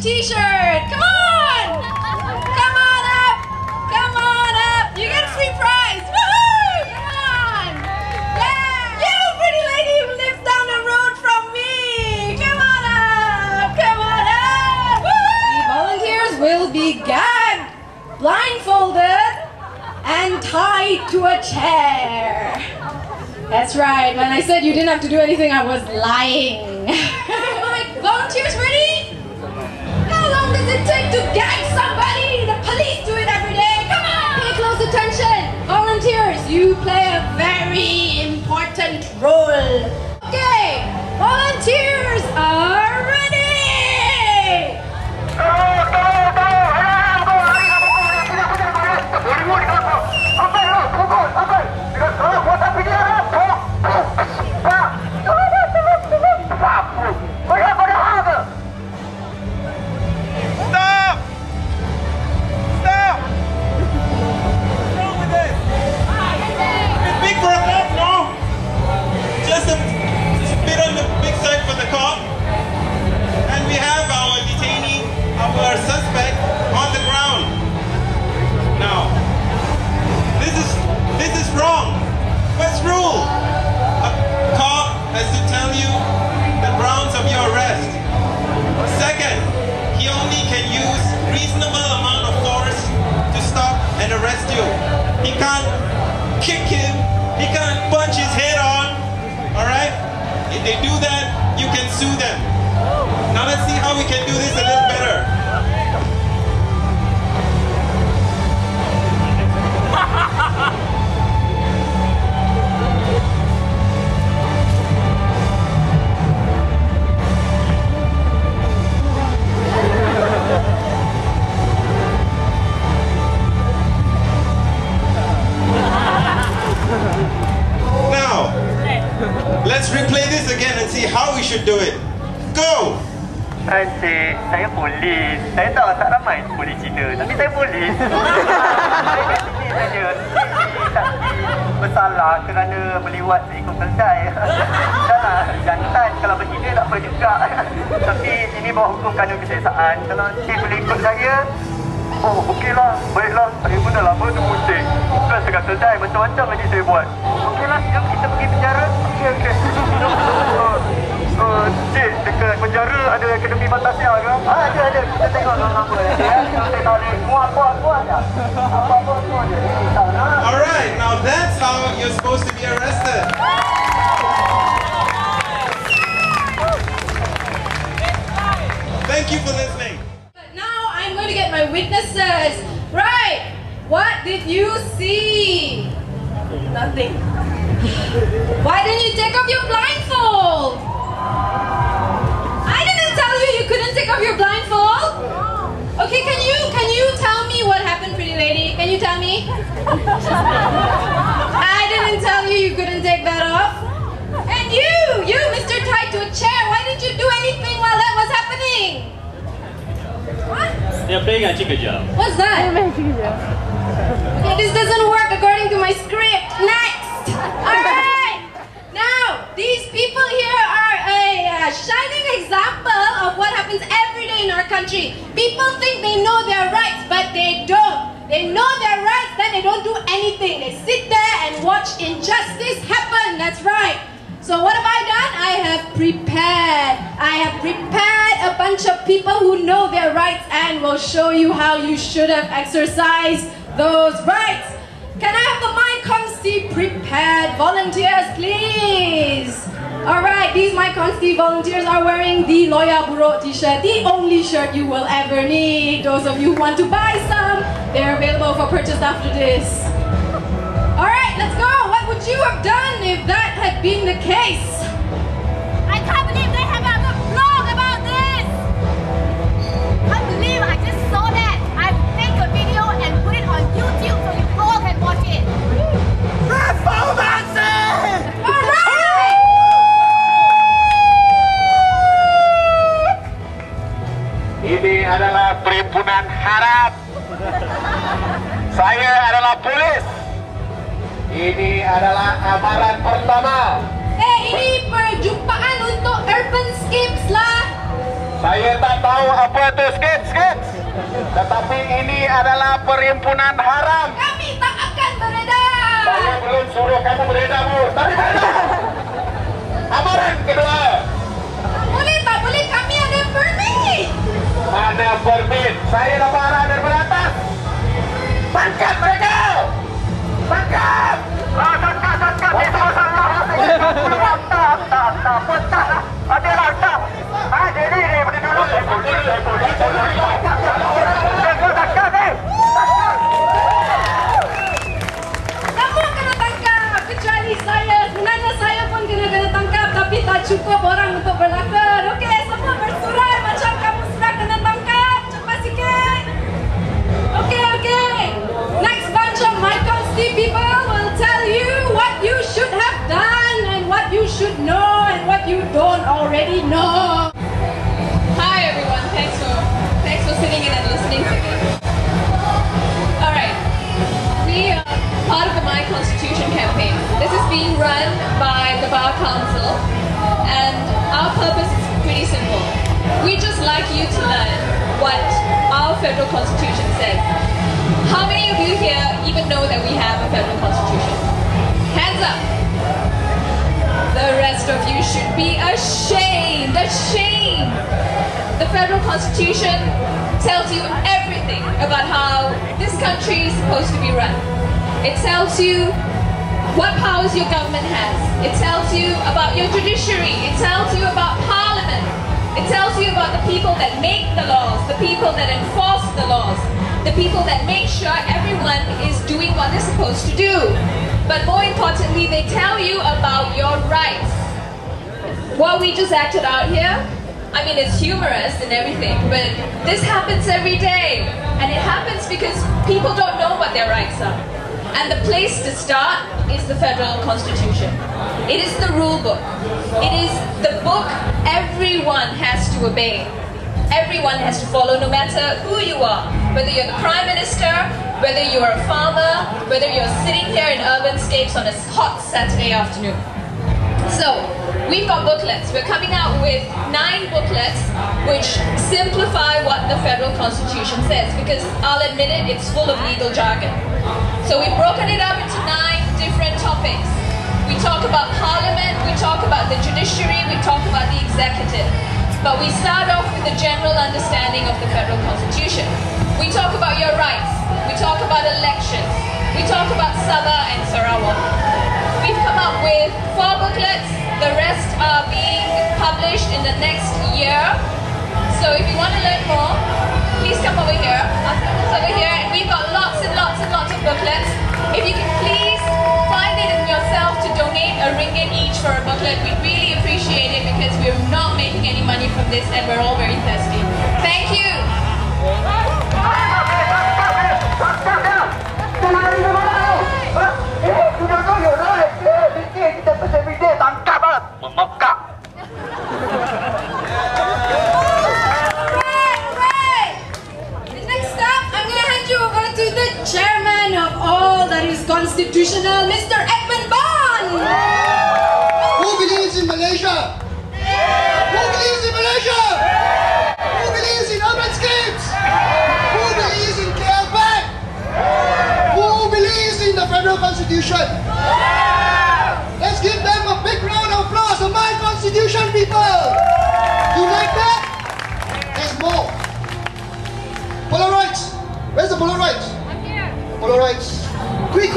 t-shirt. Come on! Come on up! Come on up! You get free prize! Woohoo! Come on! Yeah! You pretty lady who lives down the road from me! Come on up! Come on up! Woohoo! The volunteers will be gagged, blindfolded, and tied to a chair. That's right, when I said you didn't have to do anything, I was lying. Alright, volunteers ready? How long does it take to gag somebody? The police do it every day. Come on! Pay close attention. Volunteers, you play a very important role. Okay, volunteers are ready! Stop! Stop! What's wrong with this? It's big for a cop, no? Just a bit on the big side for the cop. And we have our detainee, our suspect, on the ground. Now, this is wrong. First rule, a cop has to tell you the grounds of your arrest. Second, he only can use reasonable amount of force to stop and arrest you. He can't kick him, he can't punch his head on, alright? If they do that, you can sue them. Now let's see how we can do this a little better. Now, let's replay this again and see how we should do it. Go! Encik, saya polis. Saya tahu tak ramai polis Cina, tapi saya polis. Saya kat sini saja. Saksi bersalah kerana meliwat seekor keldai. Dahlah, jantan kalau bercina tak apa juga. Tapi ini bawah hukum kanun keseksaan. Kalau encik boleh ikut saya, oh okeylah, baiklah. Saya pun dah lama tunggu encik. Bukan sekat keldai, macam-macam lagi saya buat. Okeylah, jom kita pergi penjara. Okey. Cik, dekat penjara ada akademi fantasia ke? Ada. Kita tengok nama ya. Kita tarik muat dah. Apa-apa semua ada. Alright, now that's how you're supposed to be arrested. Thank you for listening. But now I'm going to get my witnesses. Right, what did you see? Nothing. Why didn't you take off your blindfold? I didn't tell you you couldn't take off your blindfold. Okay, can you tell me what happened, pretty lady? Can you tell me? I didn't tell you you couldn't take that off. And you, Mr. Tied to a chair, why didn't you do anything while that was happening? What? They're playing a chicken job. What's that? Okay, this doesn't work according to my script. Next! Alright! Now, these people here are a shining example of what happens every day in our country. People think they know their rights, but they don't. They know their rights, then they don't do anything. They sit there and watch injustice happen. That's right. So what have I done? I have prepared a bunch of people who know their rights and will show you how you should have exercised those rights. Can I have the MyConsti prepared volunteers, please? Alright, these MyConsti volunteers are wearing the Loya Buruk t-shirt, the only shirt you will ever need. Those of you who want to buy some, they're available for purchase after this. Alright, let's go! What would you have done if that had been the case? I can't believe they have a blog about this! Can't believe I just saw that! I make a video and put it on YouTube so you all can watch it! Alright! Ini adalah perhimpunan harap. Saya adalah polis. Ini adalah amaran pertama. Ini perjumpaan untuk Urbanscapes lah. Saya tak tahu apa itu skits. Tetapi ini adalah perhimpunan haram. Kami tak akan beredar. Saya belum suruh kamu beredar, Bu. Tadi beredar. Amaran kedua. Boleh tak boleh, kami ada permit. Mana permit? Saya dapat arah daripada atas. Tangkap mereka. Tangkap. Tangkap. Itu masalah. Tak. Ada tak. Jadi ni beri dulu. Semua kena tangkap. Kecuali saya. Sebenarnya saya pun kena tangkap. Tapi tak cukup orang untuk berlakon. Okey, semua bersurat macam kamu sudah kena tangkap. Cepat sikit. Okay. Next bunch of MyConsti people will tell you what you should have done and what you should know and what you don't already know. Hi everyone, thanks for sitting in and listening to me. Alright, we are part of the My Constitution campaign. This is being run by the Bar Council and our purpose is pretty simple. We just like you to learn what our federal constitution says. How many of you here even know that we have a federal constitution? Hands up! The rest of you should be ashamed! Ashamed! The federal constitution tells you everything about how this country is supposed to be run. It tells you what powers your government has. It tells you about your judiciary. It tells you about parliament. It tells you about the people that make the laws, the people that enforce the laws, the people that make sure everyone is doing what they're supposed to do. But more importantly, they tell you about your rights. What we just acted out here, I mean, it's humorous and everything, but this happens every day. And it happens because people don't know what their rights are. And the place to start is the federal constitution. It is the rule book. It is the book everyone has to obey. Everyone has to follow, no matter who you are. Whether you're the Prime Minister, whether you're a farmer, whether you're sitting here in Urbanscapes on a hot Saturday afternoon. So, we've got booklets. We're coming out with 9 booklets which simplify what the federal constitution says, because I'll admit it, it's full of legal jargon. So we've broken it up into 9 different topics. We talk about parliament, we talk about the judiciary, we talk about the executive. But we start off with a general understanding of the federal constitution. We talk about your rights, we talk about elections, we talk about Sabah and Sarawak. We've come up with 4 booklets, the rest are being published in the next year. So if you want to learn more, please come over here. I'll come over here, and we've got lots and lots and lots of booklets. If you can please find it in yourself to donate RM1 each for a booklet, we'd really appreciate it, because we're not making any money from this and we're all very thirsty. Thank you! Chairman of all that is constitutional, Mr. Edmund Bond! Who believes in Malaysia? Who believes in Malaysia? Who believes in Urbanscapes? Who believes in KL Bank? Who believes in the federal constitution? Let's give them a big round of applause for my constitution, people! You like that? There's more. Polaroids. Where's the Polaroids? Polaroids. Quick!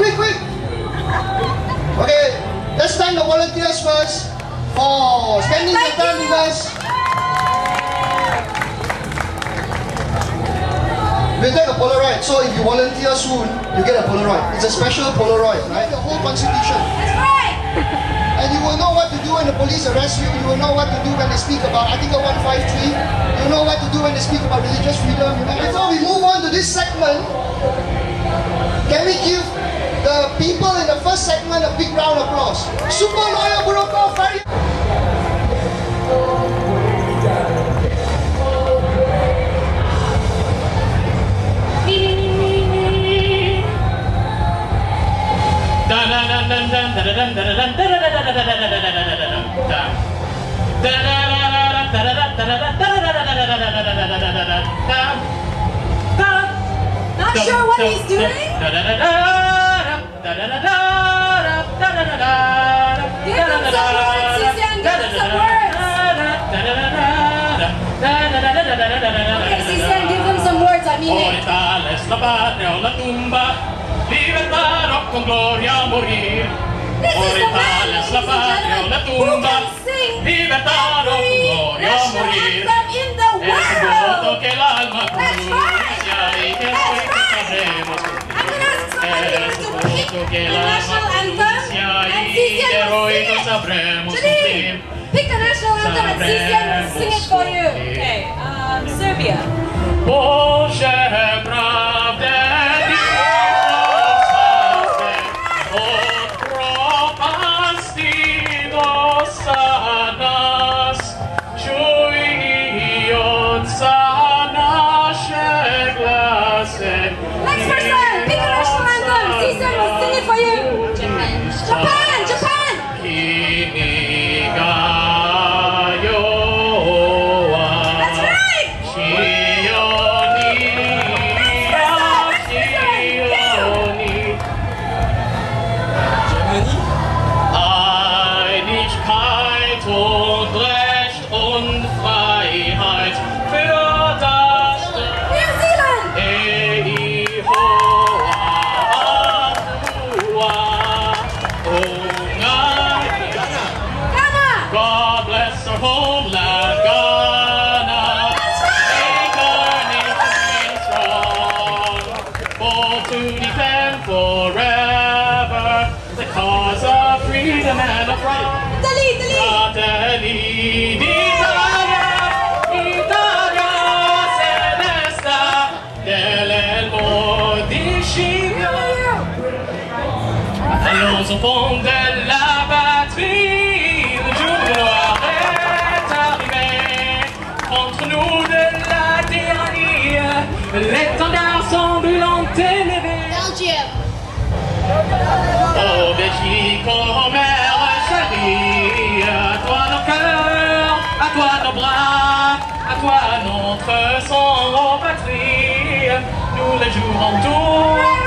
Okay, let's thank the volunteers first for spending their time with us. We'll take a Polaroid, so if you volunteer soon, you get a Polaroid. It's a special Polaroid, right? The whole constitution. That's right! And you will know what to do when the police arrest you. You will know what to do when they speak about Article 153. You will know what to do when they speak about religious freedom. Before we move on to this segment, can we give the people in the first segment a big round of applause? Super Lawyer Buroko Faria. Not sure what he's doing? Give him some words, Sisian, give him some words. Okay, Sisian, give him some words, I mean it. This is the man, ladies and gentlemen, who can sing every national anthem in the world. That's right. That's right. I'm going to ask somebody else to pick the national anthem and Sisian will sing it. Janine, pick the national anthem and Sisian will sing it for you. Okay, Serbia. Next person, pick a national anthem. Sisian will sing it for you. Japan. Japan. That's right. Einigkeit und Recht und Freiheit für das New Zealand. Ghana. God bless our homeland, Ghana. That's right. Make our nation strong, bold to defend forever the cause of freedom and of right. Italy. Fratelli d'Italia, Italia celesta, dell'elmo di Scipio. Allons au fond de la patrie, le jour noir est arrivé. Contre nous de la tyrannie, l'étendard semble élevé. Belgium. Oh Belgique, oh mère chérie, à toi nos cœurs, à toi nos bras, à toi notre sang, oh patrie, nous les jouerons tous.